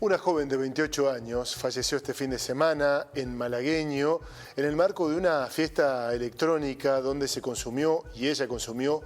Una joven de 28 años falleció este fin de semana en Malagueño en el marco de una fiesta electrónica donde se consumió y ella consumió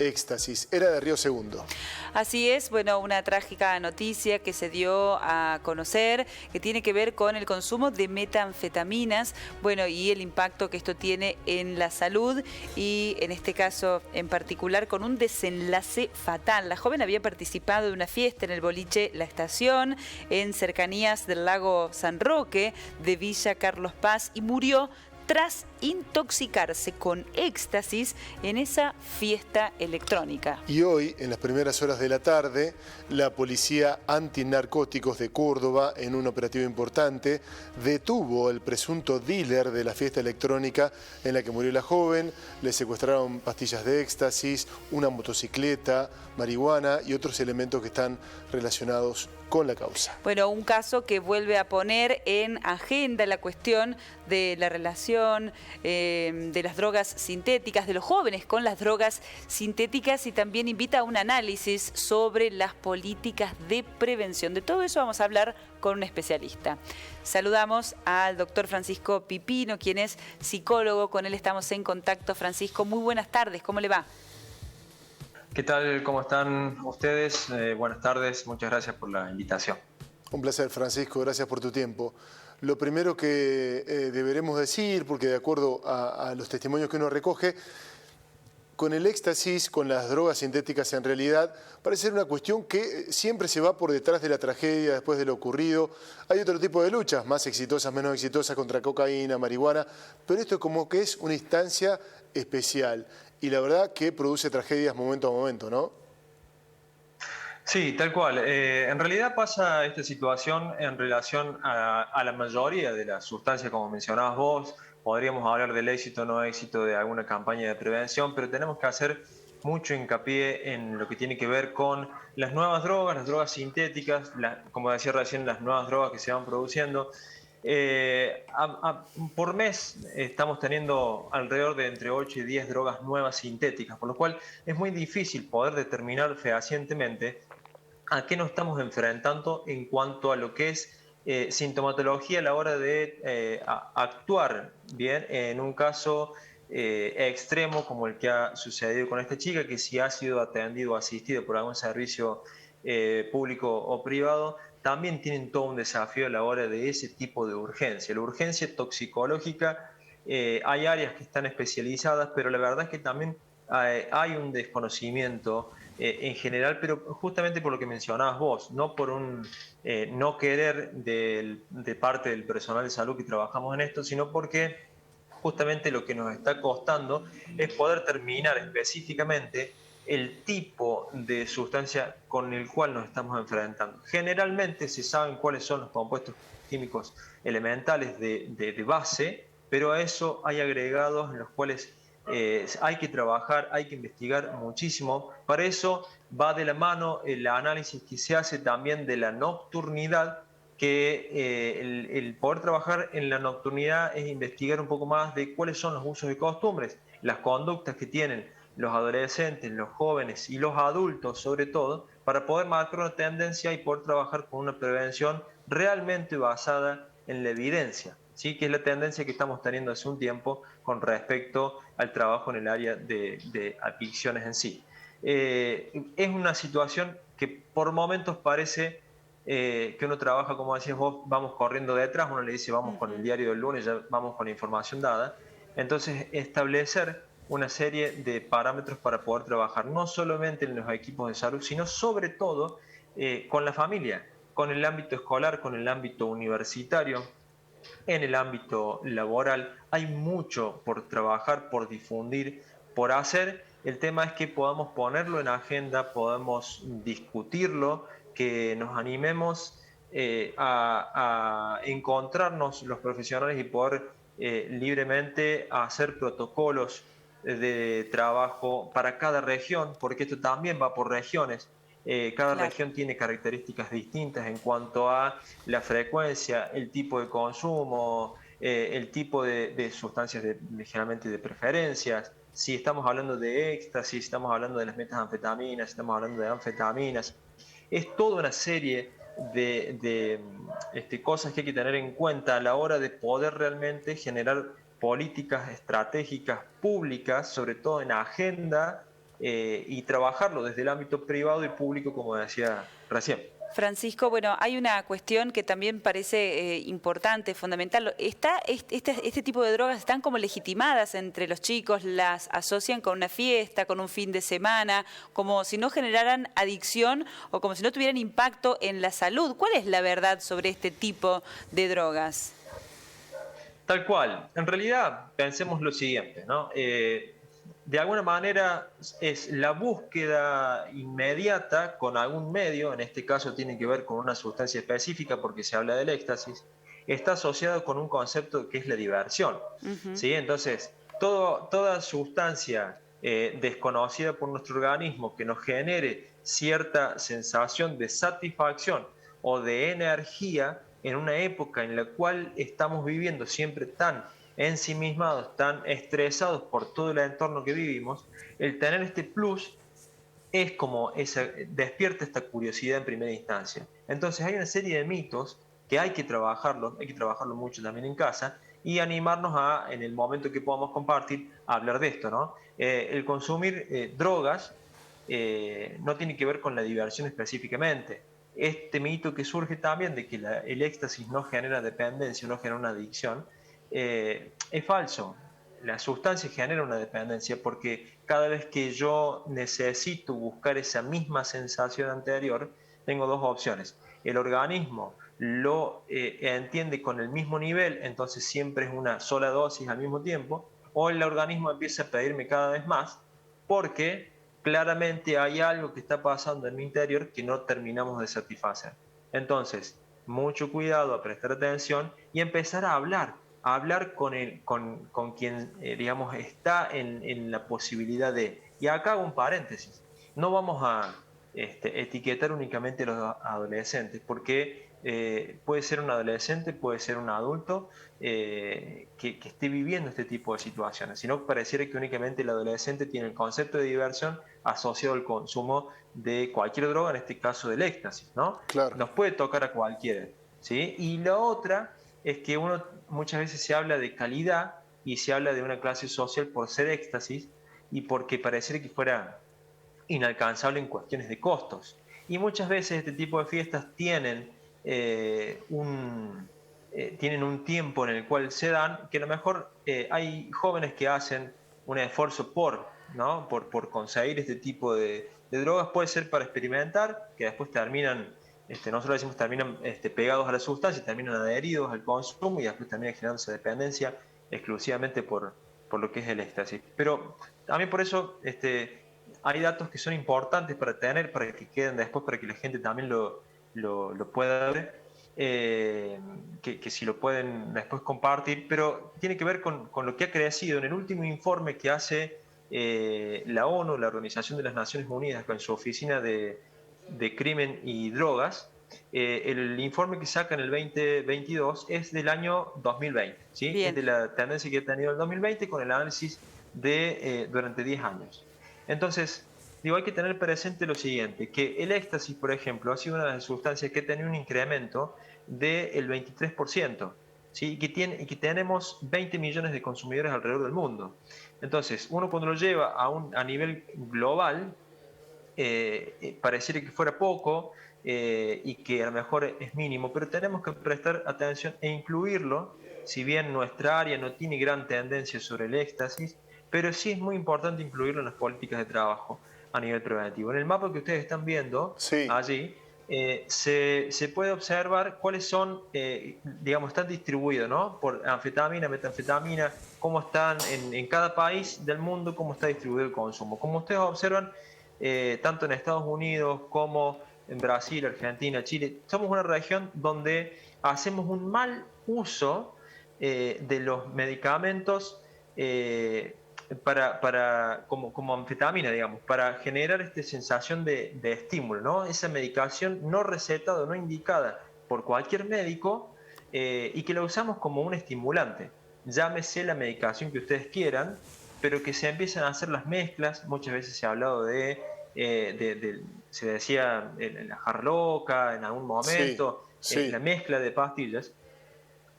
éxtasis. Era de Río Segundo. Así es, bueno, una trágica noticia que se dio a conocer que tiene que ver con el consumo de metanfetaminas, bueno, y el impacto que esto tiene en la salud y en este caso en particular con un desenlace fatal. La joven había participado de una fiesta en el boliche La Estación en cercanías del lago San Roque de Villa Carlos Paz y murió tras intoxicarse con éxtasis en esa fiesta electrónica. Y hoy, en las primeras horas de la tarde, la policía antinarcóticos de Córdoba, en un operativo importante, detuvo al presunto dealer de la fiesta electrónica en la que murió la joven. Le secuestraron pastillas de éxtasis, una motocicleta, marihuana y otros elementos que están relacionados con la causa. Bueno, un caso que vuelve a poner en agenda la cuestión de la relación de las drogas sintéticas, de los jóvenes con las drogas sintéticas, y también invita a un análisis sobre las políticas de prevención. De todo eso vamos a hablar con un especialista. Saludamos al doctor Francisco Pipino, quien es psicólogo. Con él estamos en contacto. Francisco, muy buenas tardes. ¿Cómo le va? ¿Qué tal? ¿Cómo están ustedes? Buenas tardes, muchas gracias por la invitación. Un placer, Francisco, gracias por tu tiempo. Lo primero que deberemos decir, porque de acuerdo a los testimonios que uno recoge, con el éxtasis, con las drogas sintéticas en realidad, parece ser una cuestión que siempre se va por detrás de la tragedia, después de lo ocurrido. Hay otro tipo de luchas, más exitosas, menos exitosas, contra cocaína, marihuana, pero esto como que es una instancia especial. Y la verdad que produce tragedias momento a momento, ¿no? Sí, tal cual. En realidad pasa esta situación en relación a la mayoría de las sustancias, como mencionabas vos. Podríamos hablar del éxito o no éxito de alguna campaña de prevención, pero tenemos que hacer mucho hincapié en lo que tiene que ver con las nuevas drogas, las drogas sintéticas, como decía recién, las nuevas drogas que se van produciendo. Por mes estamos teniendo alrededor de entre 8 y 10 drogas nuevas sintéticas, por lo cual es muy difícil poder determinar fehacientemente a qué nos estamos enfrentando en cuanto a lo que es sintomatología a la hora de actuar bien en un caso extremo como el que ha sucedido con esta chica, que si ha sido atendido o asistido por algún servicio público o privado, también tienen todo un desafío a la hora de ese tipo de urgencia. La urgencia toxicológica, hay áreas que están especializadas, pero la verdad es que también hay un desconocimiento en general, pero justamente por lo que mencionabas vos, no por un no querer de parte del personal de salud que trabajamos en esto, sino porque justamente lo que nos está costando es poder terminar específicamente el tipo de sustancia con el cual nos estamos enfrentando. Generalmente se saben cuáles son los compuestos químicos elementales de base, pero a eso hay agregados en los cuales hay que trabajar, hay que investigar muchísimo. Para eso va de la mano el análisis que se hace también de la nocturnidad, que el poder trabajar en la nocturnidad es investigar un poco más de cuáles son los usos y costumbres, las conductas que tienen los adolescentes, los jóvenes y los adultos sobre todo, para poder marcar una tendencia y poder trabajar con una prevención realmente basada en la evidencia, ¿sí? Que es la tendencia que estamos teniendo hace un tiempo con respecto al trabajo en el área de adicciones en sí. Es una situación que por momentos parece que uno trabaja, como decías vos, vamos corriendo detrás, uno le dice vamos con el diario del lunes, ya vamos con la información dada. Entonces, establecer una serie de parámetros para poder trabajar no solamente en los equipos de salud, sino sobre todo con la familia, con el ámbito escolar, con el ámbito universitario, en el ámbito laboral. Hay mucho por trabajar, por difundir, por hacer. El tema es que podamos ponerlo en agenda, podamos discutirlo, que nos animemos a encontrarnos los profesionales y poder libremente hacer protocolos de trabajo para cada región, porque esto también va por regiones. Cada región tiene características distintas en cuanto a la frecuencia, el tipo de consumo, el tipo de sustancias generalmente de preferencias. Si estamos hablando de éxtasis, si estamos hablando de las metanfetaminas, si estamos hablando de anfetaminas. Es toda una serie cosas que hay que tener en cuenta a la hora de poder realmente generar políticas estratégicas públicas, sobre todo en agenda, y trabajarlo desde el ámbito privado y público, como decía recién. Francisco, bueno, hay una cuestión que también parece importante, fundamental. Este tipo de drogas están como legitimadas entre los chicos, las asocian con una fiesta, con un fin de semana, como si no generaran adicción o como si no tuvieran impacto en la salud. ¿Cuál es la verdad sobre este tipo de drogas? Tal cual. En realidad, pensemos lo siguiente, ¿no? De alguna manera es la búsqueda inmediata con algún medio, en este caso tiene que ver con una sustancia específica porque se habla del éxtasis, está asociado con un concepto que es la diversión. ¿Sí? Entonces, toda sustancia desconocida por nuestro organismo que nos genere cierta sensación de satisfacción o de energía en una época en la cual estamos viviendo siempre tan ensimismados, tan estresados por todo el entorno que vivimos, el tener este plus es como despierta esta curiosidad en primera instancia. Entonces hay una serie de mitos que hay que trabajarlo mucho también en casa y animarnos a, en el momento que podamos compartir, a hablar de esto, ¿no? El consumir drogas no tiene que ver con la diversión específicamente. Este mito que surge también de que el éxtasis no genera dependencia, no genera una adicción, es falso. La sustancia genera una dependencia porque cada vez que yo necesito buscar esa misma sensación anterior, tengo dos opciones. El organismo lo entiende con el mismo nivel, entonces siempre es una sola dosis al mismo tiempo, o el organismo empieza a pedirme cada vez más porque claramente hay algo que está pasando en mi interior que no terminamos de satisfacer. Entonces, mucho cuidado, a prestar atención y empezar a hablar con quien, digamos, está en la posibilidad de... Y acá hago un paréntesis. No vamos a etiquetar únicamente a los adolescentes, porque puede ser un adolescente, puede ser un adulto que esté viviendo este tipo de situaciones, sino que pareciera que únicamente el adolescente tiene el concepto de diversión asociado al consumo de cualquier droga, en este caso del éxtasis, ¿no? Claro. Nos puede tocar a cualquiera, ¿sí? Y la otra es que uno muchas veces se habla de calidad y se habla de una clase social por ser éxtasis y porque pareciera que fuera inalcanzable en cuestiones de costos. Y muchas veces este tipo de fiestas tienen un tiempo en el cual se dan, que a lo mejor hay jóvenes que hacen un esfuerzo ¿no? por conseguir este tipo de drogas, puede ser para experimentar, que después terminan, nosotros decimos terminan pegados a la sustancia, terminan adheridos al consumo y después termina generando esa dependencia exclusivamente por lo que es el éxtasis. Pero también por eso hay datos que son importantes para tener, para que queden después, para que la gente también lo pueda ver, que si lo pueden después compartir, pero tiene que ver con lo que ha crecido en el último informe que hace la ONU, la Organización de las Naciones Unidas, con su oficina de crimen y drogas. El informe que saca en el 2022 es del año 2020, ¿sí? Es de la tendencia que ha tenido el 2020 con el análisis de durante 10 años. Entonces, hay que tener presente lo siguiente, que el éxtasis, por ejemplo, ha sido una de las sustancias que ha tenido un incremento del 23%, ¿sí? y que tenemos 20 millones de consumidores alrededor del mundo. Entonces, uno cuando lo lleva a nivel global, pareciera que fuera poco y que a lo mejor es mínimo, pero tenemos que prestar atención e incluirlo, si bien nuestra área no tiene gran tendencia sobre el éxtasis, pero sí es muy importante incluirlo en las políticas de trabajo a nivel preventivo. En el mapa que ustedes están viendo allí, se puede observar cuáles son, digamos, están distribuidos, ¿no? Por anfetamina, metanfetamina, cómo están en cada país del mundo, cómo está distribuido el consumo. Como ustedes observan, tanto en Estados Unidos como en Brasil, Argentina, Chile, somos una región donde hacemos un mal uso de los medicamentos como anfetamina, digamos, para generar esta sensación de estímulo, ¿no? Esa medicación no recetada, no indicada por cualquier médico y que la usamos como un estimulante. Llámese la medicación que ustedes quieran, pero que se empiezan a hacer las mezclas. Muchas veces se ha hablado de se decía la jarloca en algún momento, sí. la mezcla de pastillas,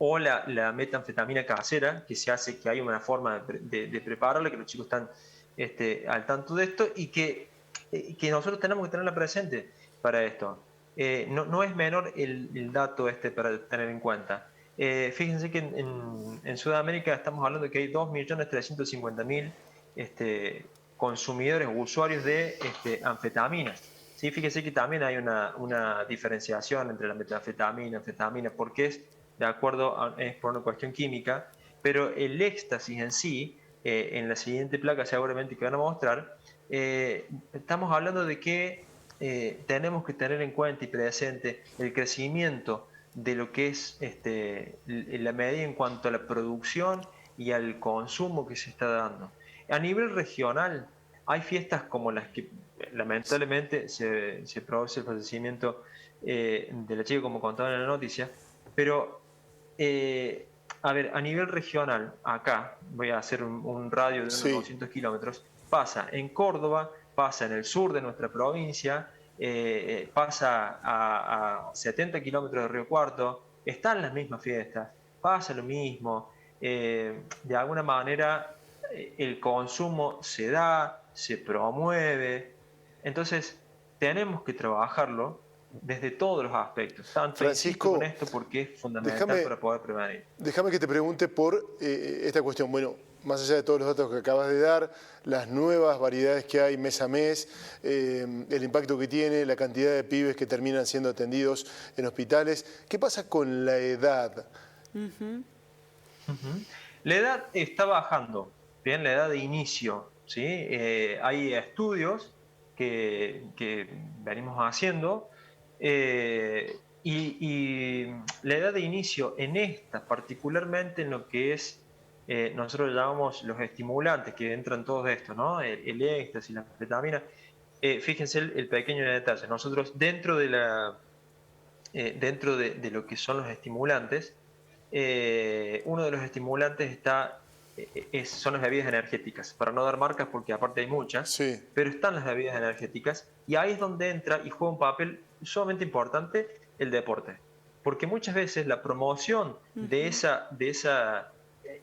o la metanfetamina casera, que se hace, que hay una forma de prepararla, que los chicos están al tanto de esto y que nosotros tenemos que tenerla presente para esto. No es menor el dato para tener en cuenta. Fíjense que en Sudamérica estamos hablando de que hay 2.350.000 consumidores, usuarios de anfetaminas. Sí, fíjense que también hay una diferenciación entre la metanfetamina, anfetamina, porque es de acuerdo es por una cuestión química, pero el éxtasis en sí, en la siguiente placa seguramente que van a mostrar, estamos hablando de que tenemos que tener en cuenta y presente el crecimiento de lo que es la medida en cuanto a la producción y al consumo que se está dando. A nivel regional, hay fiestas como las que lamentablemente se produce el fallecimiento de la chica, como contaba en la noticia, pero a ver, a nivel regional, acá voy a hacer un radio de unos 200 kilómetros, pasa en Córdoba, pasa en el sur de nuestra provincia, pasa a 70 kilómetros de Río Cuarto, están las mismas fiestas, pasa lo mismo, de alguna manera el consumo se da, se promueve, entonces tenemos que trabajarlo desde todos los aspectos, tanto insisto con esto porque es fundamental para poder prevenir. Déjame que te pregunte por esta cuestión. Bueno, más allá de todos los datos que acabas de dar, las nuevas variedades que hay mes a mes, el impacto que tiene, la cantidad de pibes que terminan siendo atendidos en hospitales, ¿qué pasa con la edad? La edad está bajando, bien, la edad de inicio, ¿sí? Hay estudios que venimos haciendo. Y la edad de inicio en esta, particularmente en lo que es, nosotros llamamos los estimulantes, que entran todos estos, ¿no? El éxtasis, la anfetamina. Fíjense el pequeño detalle. Nosotros dentro de lo que son los estimulantes, uno de los estimulantes son las bebidas energéticas, para no dar marcas porque aparte hay muchas, pero están las bebidas energéticas y ahí es donde entra y juega un papel sumamente importante el deporte, porque muchas veces la promoción de esa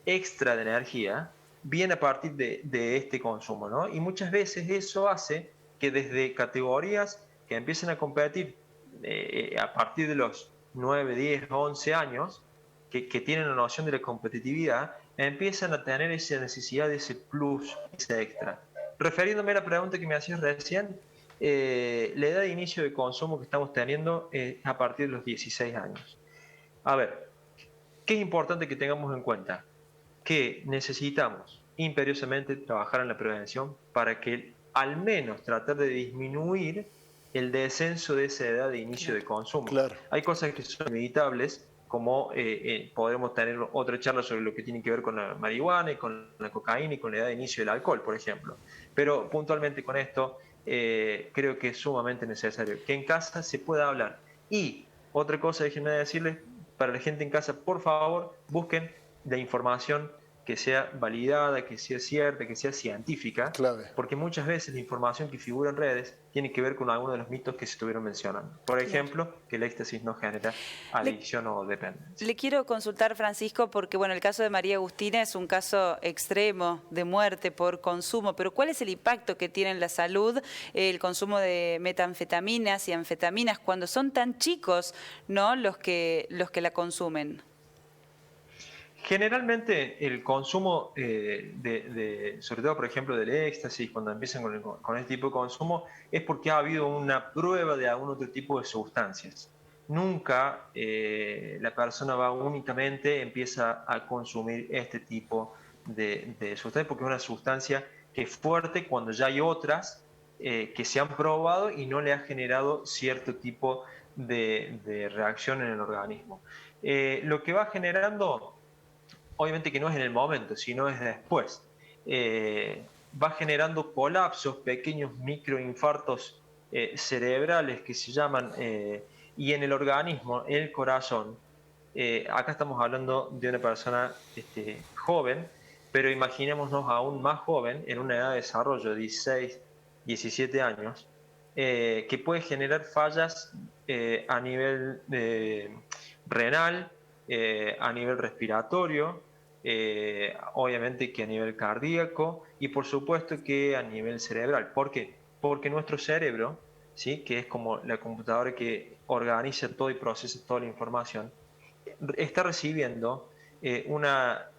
extra de energía viene a partir de este consumo, ¿no? Y muchas veces eso hace que desde categorías que empiezan a competir a partir de los 9, 10, 11 años, que tienen la noción de la competitividad, empiezan a tener esa necesidad de ese plus, ese extra. Refiriéndome a la pregunta que me hacías recién, la edad de inicio de consumo que estamos teniendo es a partir de los 16 años. A ver, ¿qué es importante que tengamos en cuenta? Que necesitamos imperiosamente trabajar en la prevención para que al menos tratar de disminuir el descenso de esa edad de inicio de consumo. Claro. Hay cosas que son inevitables, como podremos tener otra charla sobre lo que tiene que ver con la marihuana y con la cocaína y con la edad de inicio del alcohol, por ejemplo. Pero puntualmente con esto creo que es sumamente necesario que en casa se pueda hablar. Y otra cosa, déjenme decirles, para la gente en casa, por favor, busquen la información que sea validada, que sea cierta, que sea científica, Clave. porque muchas veces la información que figura en redes tiene que ver con algunos de los mitos que se estuvieron mencionando. Por ejemplo, que el éxtasis no genera adicción o dependencia. Le quiero consultar, Francisco, porque bueno, el caso de María Agustina es un caso extremo de muerte por consumo, pero ¿cuál es el impacto que tiene en la salud el consumo de metanfetaminas y anfetaminas cuando son tan chicos, ¿no?, los que la consumen? Generalmente el consumo sobre todo por ejemplo del éxtasis, cuando empiezan con este tipo de consumo, es porque ha habido una prueba de algún otro tipo de sustancias. Nunca la persona va únicamente, empieza a consumir este tipo de sustancias, porque es una sustancia que es fuerte cuando ya hay otras que se han probado y no le ha generado cierto tipo de reacción en el organismo. Lo que va generando, obviamente que no es en el momento, sino es después. Va generando colapsos, pequeños microinfartos cerebrales que se llaman, y en el organismo, en el corazón, acá estamos hablando de una persona joven, pero imaginémonos aún más joven, en una edad de desarrollo, 16, 17 años, que puede generar fallas a nivel renal, a nivel respiratorio, obviamente que a nivel cardíaco y por supuesto que a nivel cerebral. ¿Por qué? Porque nuestro cerebro, ¿sí?, que es como la computadora que organiza todo y procesa toda la información, está recibiendo una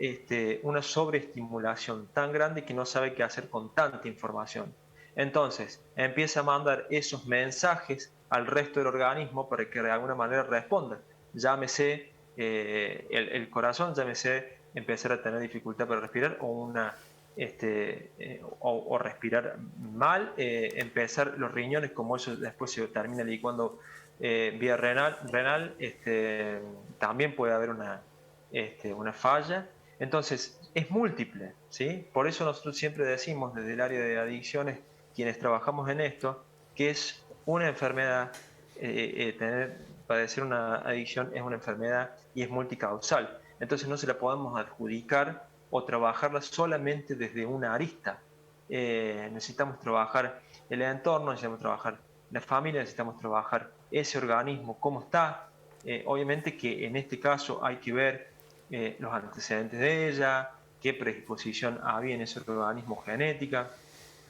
sobreestimulación tan grande que no sabe qué hacer con tanta información. Entonces, empieza a mandar esos mensajes al resto del organismo para que de alguna manera responda. Llámese el corazón, llámese empezar a tener dificultad para respirar o respirar mal, empezar los riñones, como eso después se termina licuando vía renal, también puede haber una falla. Entonces, es múltiple, ¿sí? Por eso nosotros siempre decimos desde el área de adicciones, quienes trabajamos en esto, que es una enfermedad, padecer una adicción es una enfermedad y es multicausal. Entonces no se la podemos adjudicar o trabajarla solamente desde una arista. Necesitamos trabajar el entorno, necesitamos trabajar la familia, necesitamos trabajar ese organismo, cómo está. Obviamente que en este caso hay que ver los antecedentes de ella, qué predisposición había en ese organismo genética.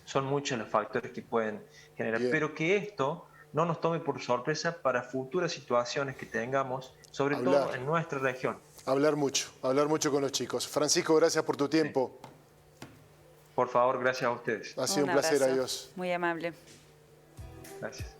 Son muchos los factores que pueden generar, Bien. pero que esto no nos tome por sorpresa para futuras situaciones que tengamos, sobre todo en nuestra región. Hablar mucho con los chicos. Francisco, gracias por tu tiempo. Sí. Por favor, gracias a ustedes. Ha sido un placer, abrazo. adiós. Muy amable. Gracias.